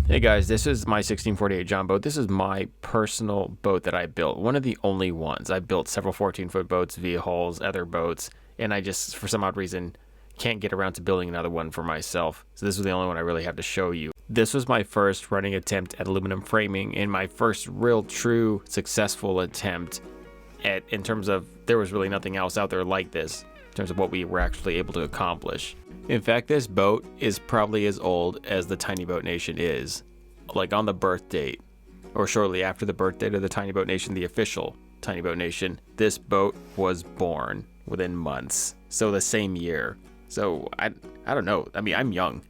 Hey guys, this is my 1648 Jon Boat. This is my personal boat that I built. One of the only ones. I built several 14-foot boats, via hulls, other boats, and I just, for some odd reason, can't get around to building another one for myself. So this was the only one I really have to show you. This was my first running attempt at aluminum framing and my first real true successful attempt in terms of there was really nothing else out there like this in terms of what we were actually able to accomplish. In fact, this boat is probably as old as the Tiny Boat Nation is. Like on the birth date, or shortly after the birth date of the Tiny Boat Nation, the official Tiny Boat Nation, this boat was born within months. So the same year. So I don't know. I mean, I'm young.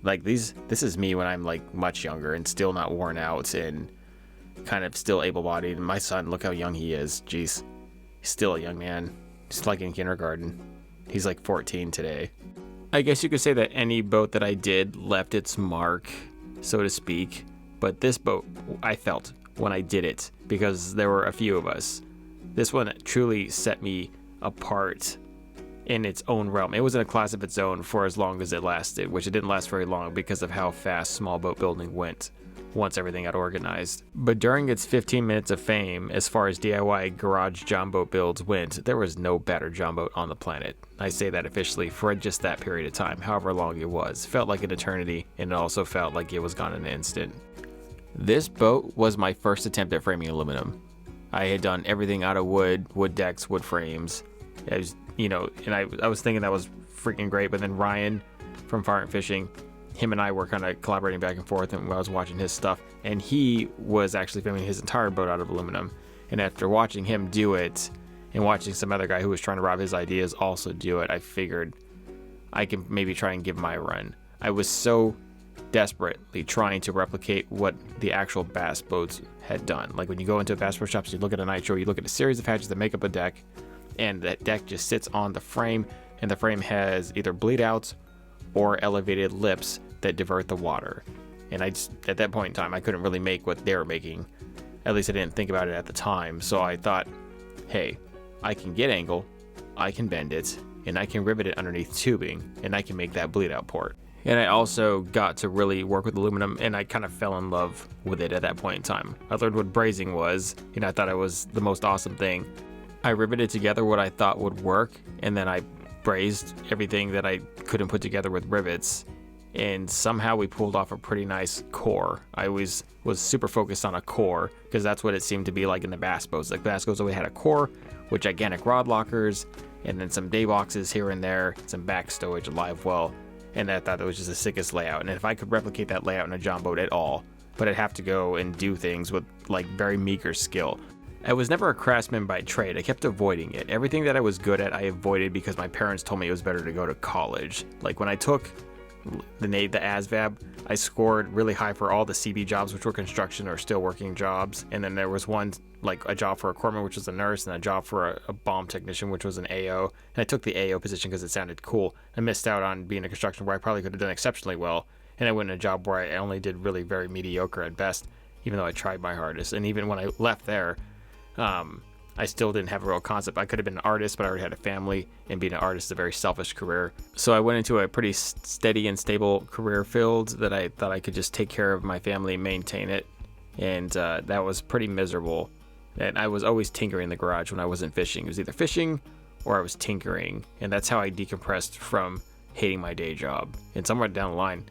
Like this is me when I'm like much younger and still not worn out and kind of still able-bodied. And my son, look how young he is. Jeez, he's still a young man. He's like in kindergarten. He's like 14 today. I guess you could say that any boat that I did left its mark, so to speak. But this boat, I felt when I did it, because there were a few of us, this one truly set me apart in its own realm. It was in a class of its own for as long as it lasted, which it didn't last very long because of how fast small boat building went once everything got organized. But during its 15 minutes of fame, as far as DIY garage Jon Boat builds went, there was no better Jon Boat on the planet. I say that officially for just that period of time, however long it was. Felt like an eternity, and it also felt like it was gone in an instant. This boat was my first attempt at framing aluminum. I had done everything out of wood decks, wood frames. I was, and I was thinking that was freaking great, but then Ryan from Fire and Fishing, him and I were kind of collaborating back and forth, and I was watching his stuff, and he was actually framing his entire boat out of aluminum. And after watching him do it, and watching some other guy who was trying to rob his ideas also do it, I figured I can maybe try and give my run. I was so desperately trying to replicate what the actual bass boats had done. Like when you go into a bass pro shop, you look at a nitro, you look at a series of hatches that make up a deck, and that deck just sits on the frame, and the frame has either bleed outs or elevated lips that divert the water. And I just, at that point in time, I couldn't really make what they were making. At least I didn't think about it at the time. So I thought, hey, I can get angle, I can bend it, and I can rivet it underneath tubing, and I can make that bleed out port. And I also got to really work with aluminum, and I kind of fell in love with it at that point in time. I learned what brazing was, and I thought it was the most awesome thing. I riveted together what I thought would work, and then I brazed everything that I couldn't put together with rivets, and somehow we pulled off a pretty nice core. I was super focused on a core, because that's what it seemed to be like in the bass boats. Like bass boats always had a core with gigantic rod lockers, and then some day boxes here and there, some back stowage, a live well, and I thought it was just the sickest layout. And if I could replicate that layout in a Jon Boat at all, but I'd have to go and do things with like very meager skill. I was never a craftsman by trade. I kept avoiding it. Everything that I was good at, I avoided because my parents told me it was better to go to college. Like when I took the ASVAB, I scored really high for all the CB jobs, which were construction or still working jobs. And then there was one, like a job for a corpsman, which was a nurse, and a job for a bomb technician, which was an AO. And I took the AO position because it sounded cool. I missed out on being a construction where I probably could have done exceptionally well. And I went in a job where I only did really very mediocre at best, even though I tried my hardest. And even when I left there, I still didn't have a real concept. I could have been an artist, but I already had a family, and being an artist is a very selfish career. So I went into a pretty steady and stable career field that I thought I could just take care of my family, maintain it, and that was pretty miserable. And I was always tinkering in the garage when I wasn't fishing. It was either fishing or I was tinkering, and that's how I decompressed from hating my day job. And somewhere down the line,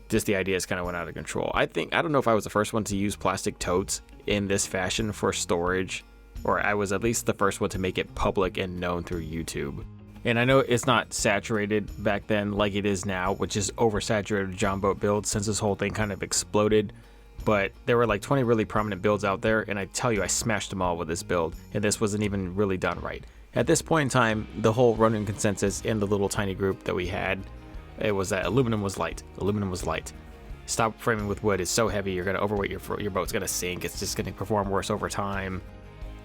just the ideas kind of went out of control. I don't know if I was the first one to use plastic totes in this fashion for storage, or I was at least the first one to make it public and known through YouTube. And I know it's not saturated back then like it is now, which is oversaturated Jon Boat builds since this whole thing kind of exploded. But there were like 20 really prominent builds out there, and I tell you, I smashed them all with this build, and this wasn't even really done right. At this point in time, the whole running consensus in the little tiny group that we had, it was that aluminum was light. Aluminum was light. Stop framing with wood. It's so heavy, you're going to overweight your boat's going to sink. It's just going to perform worse over time.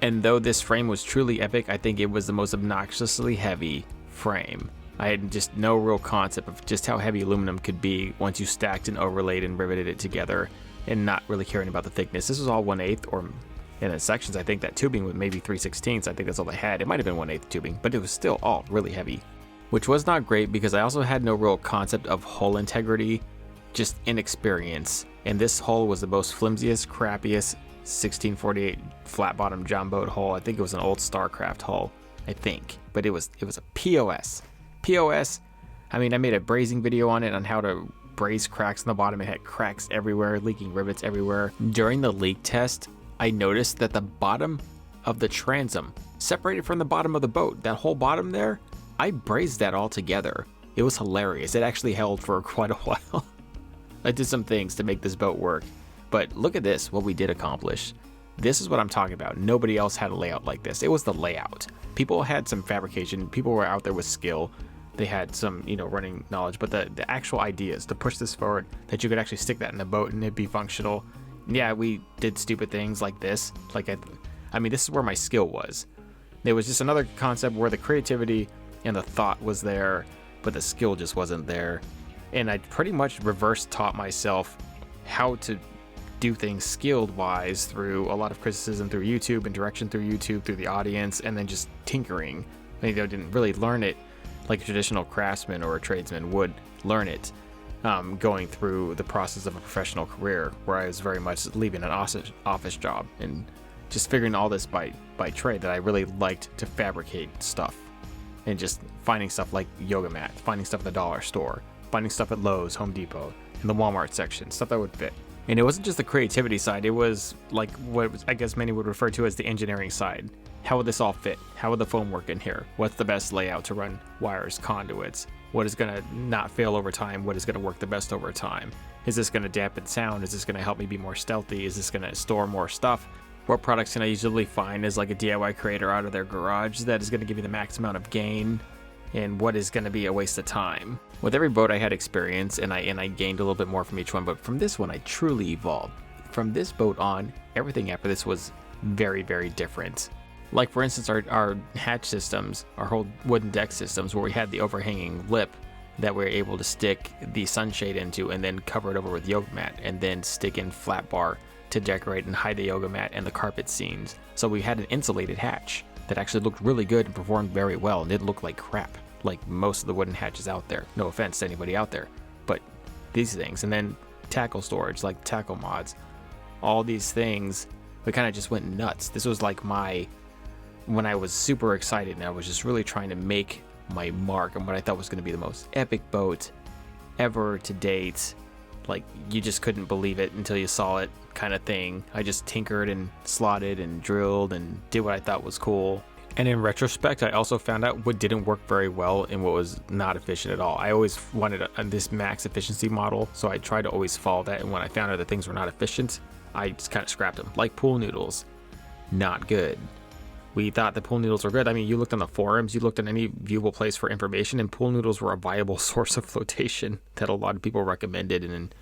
And though this frame was truly epic, I think it was the most obnoxiously heavy frame. I had just no real concept of just how heavy aluminum could be once you stacked and overlaid and riveted it together, and not really caring about the thickness. This was all 1/8, or in the sections, I think that tubing with maybe 3/16. I think that's all they had. It might have been 1/8 tubing, but it was still all really heavy, which was not great because I also had no real concept of hull integrity just inexperience. And this hull was the most flimsiest, crappiest 1648 flat bottom Jon Boat hull. I think it was an old Starcraft hull, I think, but it was a POS. I mean, I made a brazing video on it on how to braze cracks in the bottom. It had cracks everywhere, leaking rivets everywhere. During the leak test, I noticed that the bottom of the transom separated from the bottom of the boat. That whole bottom there, I brazed that all together. It was hilarious. It actually held for quite a while. I did some things to make this boat work. But look at this, what we did accomplish. This is what I'm talking about. Nobody else had a layout like this. It was the layout. People had some fabrication. People were out there with skill. They had some, running knowledge. But the actual ideas to push this forward, that you could actually stick that in the boat and it'd be functional. Yeah, we did stupid things like this. I mean, this is where my skill was. It was just another concept where the creativity and the thought was there, but the skill just wasn't there. And I pretty much reverse taught myself how to do things skilled wise through a lot of criticism through YouTube and direction through YouTube, through the audience, and then just tinkering. I didn't really learn it like a traditional craftsman or a tradesman would learn it, going through the process of a professional career, where I was very much leaving an office job and just figuring all this by trade, that I really liked to fabricate stuff and just finding stuff like yoga mat, finding stuff at the dollar store, finding stuff at Lowe's, Home Depot, in the Walmart section, stuff that would fit. And it wasn't just the creativity side, it was like what I guess many would refer to as the engineering side. How would this all fit? How would the foam work in here? What's the best layout to run wires, conduits? What is going to not fail over time? What is going to work the best over time? Is this going to dampen sound? Is this going to help me be more stealthy? Is this going to store more stuff? What products can I usually find as like a DIY creator out of their garage that is going to give me the max amount of gain? And what is going to be a waste of time? With every boat I had experience, and I gained a little bit more from each one, but from this one I truly evolved. From this boat on, everything after this was very, very different. Like for instance, our hatch systems, our whole wooden deck systems, where we had the overhanging lip that we were able to stick the sunshade into and then cover it over with yoga mat, and then stick in flat bar to decorate and hide the yoga mat and the carpet scenes. So we had an insulated hatch that actually looked really good and performed very well, and didn't look like crap like most of the wooden hatches out there. No offense to anybody out there, but these things. And then tackle storage, like tackle mods, all these things, we kind of just went nuts. This was like when I was super excited and I was just really trying to make my mark on what I thought was going to be the most epic boat ever to date. Like, you just couldn't believe it until you saw it, kind of thing. I just tinkered and slotted and drilled and did what I thought was cool. And in retrospect, I also found out what didn't work very well and what was not efficient at all. I always wanted this max efficiency model, so I tried to always follow that. And when I found out that things were not efficient, I just kind of scrapped them. Like pool noodles, not good. We thought the pool noodles were good. I mean, you looked on the forums, you looked at any viewable place for information, and pool noodles were a viable source of flotation that a lot of people recommended. And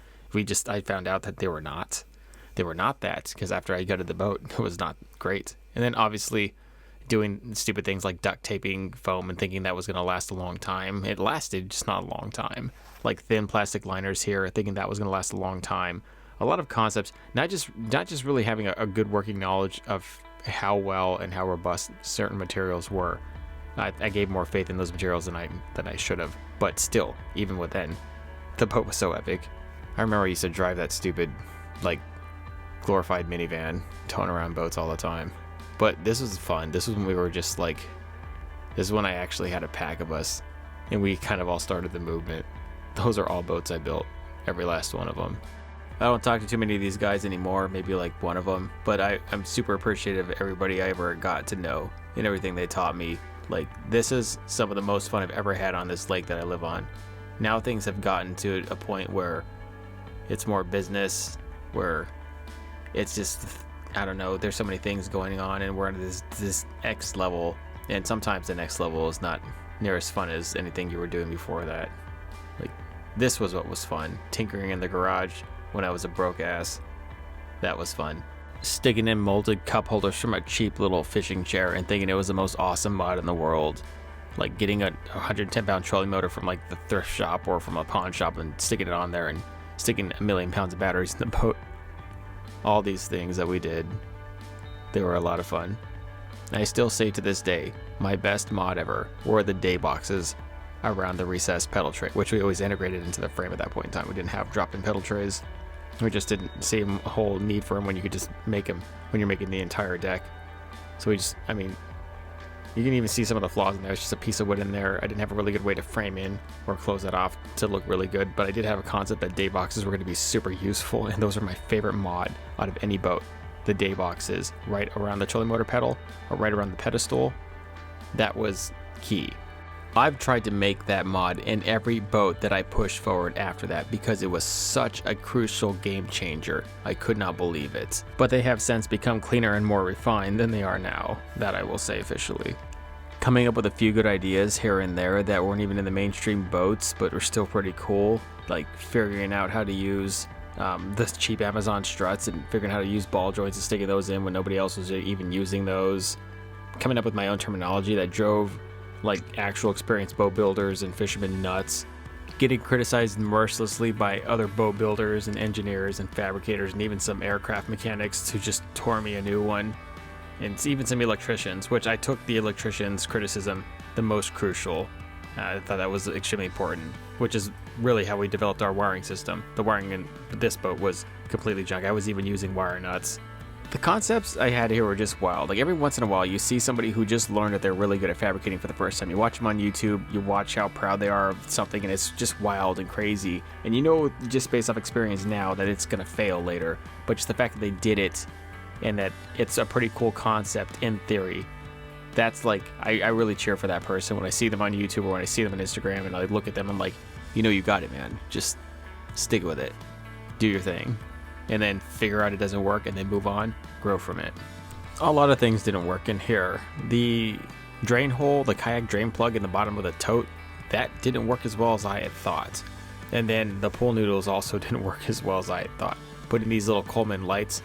I found out that they were not. They were not that, because after I gutted the boat, it was not great. And then obviously doing stupid things like duct taping foam and thinking that was going to last a long time. It lasted, just not a long time. Like thin plastic liners here, thinking that was going to last a long time. A lot of concepts, not just really having a good working knowledge of how well and how robust certain materials were. I gave more faith in those materials than I should have. But still, even with then, the boat was so epic. I remember I used to drive that stupid, like, glorified minivan, towing around boats all the time. But this was fun. This was when we were just like, this is when I actually had a pack of us, and we kind of all started the movement. Those are all boats I built, every last one of them. I don't talk to too many of these guys anymore, maybe like one of them, but I'm super appreciative of everybody I ever got to know and everything they taught me. Like, this is some of the most fun I've ever had on this lake that I live on. Now things have gotten to a point where it's more business, where it's just, I don't know, there's so many things going on, and we're at this X level, and sometimes the next level is not near as fun as anything you were doing before that. Like, this was what was fun. Tinkering in the garage when I was a broke ass. That was fun. Sticking in molded cup holders from a cheap little fishing chair and thinking it was the most awesome mod in the world. Like getting a 110-pound trolling motor from like the thrift shop or from a pawn shop and sticking it on there and sticking 1,000,000 pounds of batteries in the boat. All these things that we did, they were a lot of fun. I still say to this day, my best mod ever were the day boxes around the recessed pedal tray, which we always integrated into the frame at that point in time. We didn't have drop-in pedal trays. We just didn't see a whole need for them when you could just make them when you're making the entire deck. So we just, I mean, you can even see some of the flaws in there. It's just a piece of wood in there. I didn't have a really good way to frame in or close that off to look really good, but I did have a concept that day boxes were going to be super useful, and those are my favorite mod out of any boat. The day boxes right around the trolling motor pedal or right around the pedestal, that was key. I've tried to make that mod in every boat that I pushed forward after that because it was such a crucial game changer. I could not believe it. But they have since become cleaner and more refined than they are now, that I will say officially. Coming up with a few good ideas here and there that weren't even in the mainstream boats but were still pretty cool, like figuring out how to use the cheap Amazon struts and figuring how to use ball joints and sticking those in when nobody else was even using those. Coming up with my own terminology that drove like actual experienced boat builders and fishermen nuts. Getting criticized mercilessly by other boat builders and engineers and fabricators and even some aircraft mechanics who just tore me a new one. And even some electricians, which I took the electricians' criticism the most crucial. I thought that was extremely important, which is really how we developed our wiring system. The wiring in this boat was completely junk. I was even using wire nuts. The concepts I had here were just wild. Like every once in a while, you see somebody who just learned that they're really good at fabricating for the first time. You watch them on YouTube, you watch how proud they are of something, and it's just wild and crazy. And you know, just based off experience now, that it's gonna fail later. But just the fact that they did it, and that it's a pretty cool concept in theory, that's like, I really cheer for that person when I see them on YouTube or when I see them on Instagram, and I look at them and I'm like, you know, you got it, man. Just stick with it. Do your thing. And then figure out it doesn't work and then move on, grow from it. A lot of things didn't work in here. The drain hole, the kayak drain plug in the bottom of the tote, that didn't work as well as I had thought. And then the pool noodles also didn't work as well as I had thought. Putting these little Coleman lights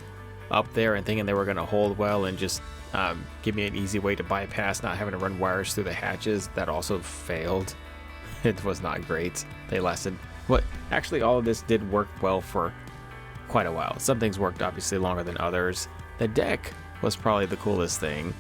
up there and thinking they were gonna hold well and just give me an easy way to bypass not having to run wires through the hatches, that also failed. It was not great. They lasted, actually all of this did work well for quite a while. Some things worked obviously longer than others. The deck was probably the coolest thing.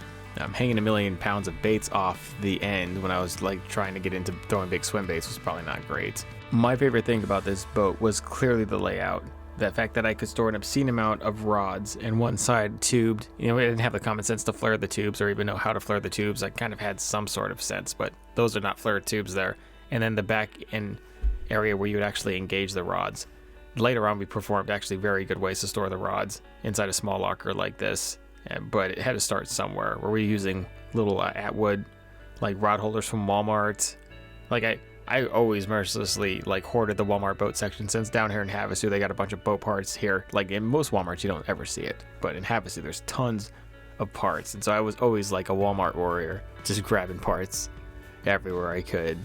Hanging 1,000,000 pounds of baits off the end when I was like trying to get into throwing big swim baits was probably not great. My favorite thing about this boat was clearly the layout. The fact that I could store an obscene amount of rods and one side tubed. You know, I didn't have the common sense to flare the tubes or even know how to flare the tubes. I kind of had some sort of sense, but those are not flared tubes there. And then the back end area where you would actually engage the rods. Later on, we performed actually very good ways to store the rods inside a small locker like this, but it had to start somewhere. Were we using little Atwood, like rod holders from Walmart? Like I always mercilessly like hoarded the Walmart boat section, since down here in Havasu they got a bunch of boat parts here. Like in most Walmarts you don't ever see it, but in Havasu there's tons of parts, and so I was always like a Walmart warrior, just grabbing parts everywhere I could.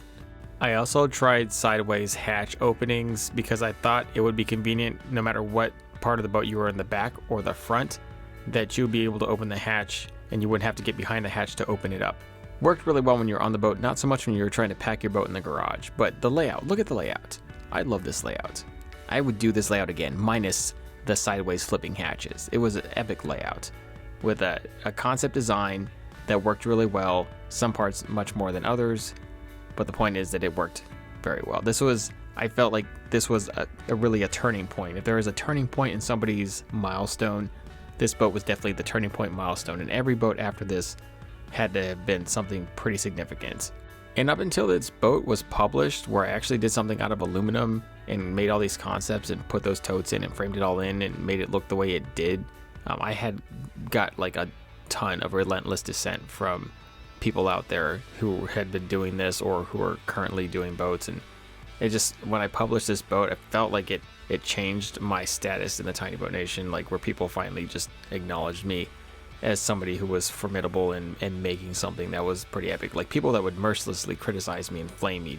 I also tried sideways hatch openings because I thought it would be convenient no matter what part of the boat you were in, the back or the front, that you'd be able to open the hatch and you wouldn't have to get behind the hatch to open it up. Worked really well when you're on the boat, not so much when you're trying to pack your boat in the garage. But the layout, look at the layout. I love this layout. I would do this layout again, minus the sideways flipping hatches. It was an epic layout with a concept design that worked really well, some parts much more than others. But the point is that it worked very well. I felt like this was really a turning point. If there is a turning point in somebody's milestone, this boat was definitely the turning point milestone. And every boat after this had to have been something pretty significant. And up until this boat was published, where I actually did something out of aluminum and made all these concepts and put those totes in and framed it all in and made it look the way it did, I had got like a ton of relentless dissent from people out there who had been doing this or who are currently doing boats. And it just, when I published this boat, I felt like it changed my status in the Tiny Boat Nation, like where people finally just acknowledged me as somebody who was formidable and making something that was pretty epic. Like people that would mercilessly criticize me and flame me,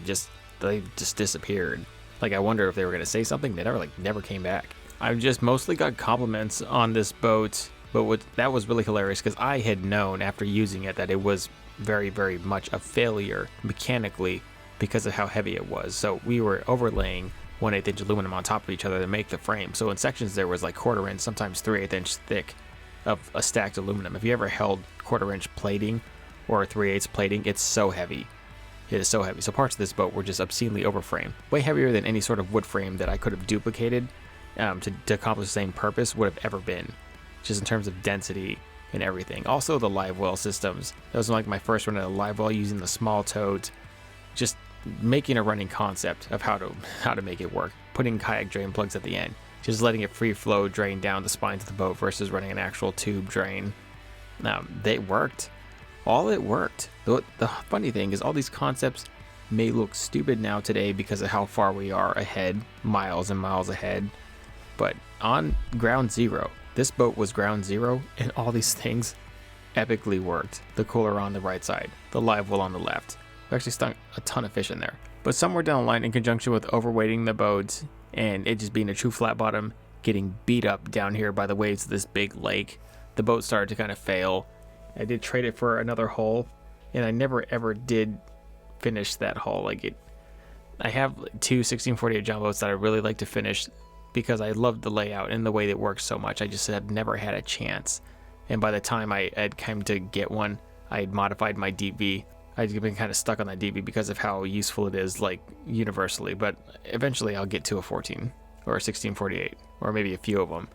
they just disappeared. Like I wonder if they were going to say something. They never came back. I just mostly got compliments on this boat, but that was really hilarious because I had known after using it that it was very, very much a failure mechanically because of how heavy it was. So we were overlaying 1/8 inch aluminum on top of each other to make the frame. So in sections there was like 1/4 inch, sometimes 3/8 inch thick of a stacked aluminum. If you ever held 1/4 inch plating or 3/8 plating, it's so heavy. It is so heavy. So parts of this boat were just obscenely overframed. Way heavier than any sort of wood frame that I could have duplicated to accomplish the same purpose would have ever been. Just in terms of density and everything. Also the live well systems. That was like my first run at a live well using the small toads. Just making a running concept of how to make it work. Putting kayak drain plugs at the end. Just letting it free flow drain down the spines of the boat versus running an actual tube drain. They worked. All it worked. The funny thing is all these concepts may look stupid now today because of how far we are ahead, miles and miles ahead. But on ground zero, this boat was ground zero, and all these things epically worked. The cooler on the right side, the live well on the left. We actually stunk a ton of fish in there. But somewhere down the line, in conjunction with overweighting the boat and it just being a true flat bottom, getting beat up down here by the waves of this big lake, the boat started to kind of fail. I did trade it for another hull, and I never ever did finish that hull. I have two 1648 Jon boats that I really like to finish because I loved the layout and the way it works so much. I just had never had a chance. And by the time I had come to get one, I had modified my DV. I'd been kind of stuck on that DV because of how useful it is, like, universally. But eventually I'll get to a 14 or a 1648, or maybe a few of them.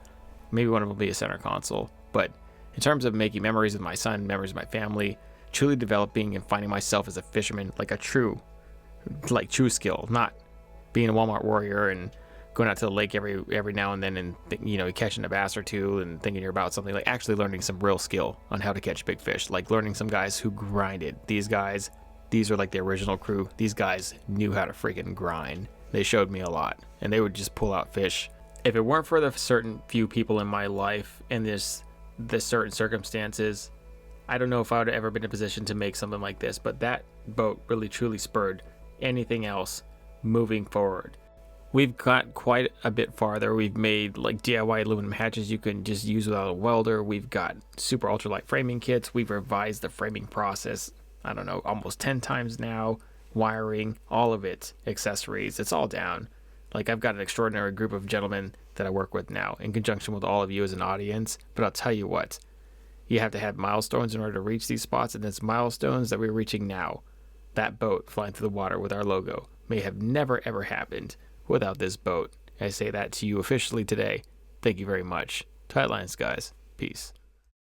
Maybe one of them will be a center console. But in terms of making memories with my son, memories with my family, truly developing and finding myself as a fisherman, like a true skill, not being a Walmart warrior and going out to the lake every now and then and catching a bass or two and thinking you're about something. Like actually learning some real skill on how to catch big fish, like learning some guys who grinded. These are like the original crew. These guys knew how to freaking grind. They showed me a lot, and they would just pull out fish. If it weren't for the certain few people in my life and the certain circumstances, I don't know if I would have ever been in a position to make something like this. But that boat really truly spurred anything else moving forward. We've got quite a bit farther. We've made like DIY aluminum hatches you can just use without a welder. We've got super ultralight framing kits. We've revised the framing process, I don't know, almost 10 times now. Wiring, all of it, accessories, it's all down. Like, I've got an extraordinary group of gentlemen that I work with now in conjunction with all of you as an audience. But I'll tell you what, you have to have milestones in order to reach these spots, and it's milestones that we're reaching now. That boat flying through the water with our logo may have never ever happened without this boat. I say that to you officially today. Thank you very much. Tight lines, guys. Peace.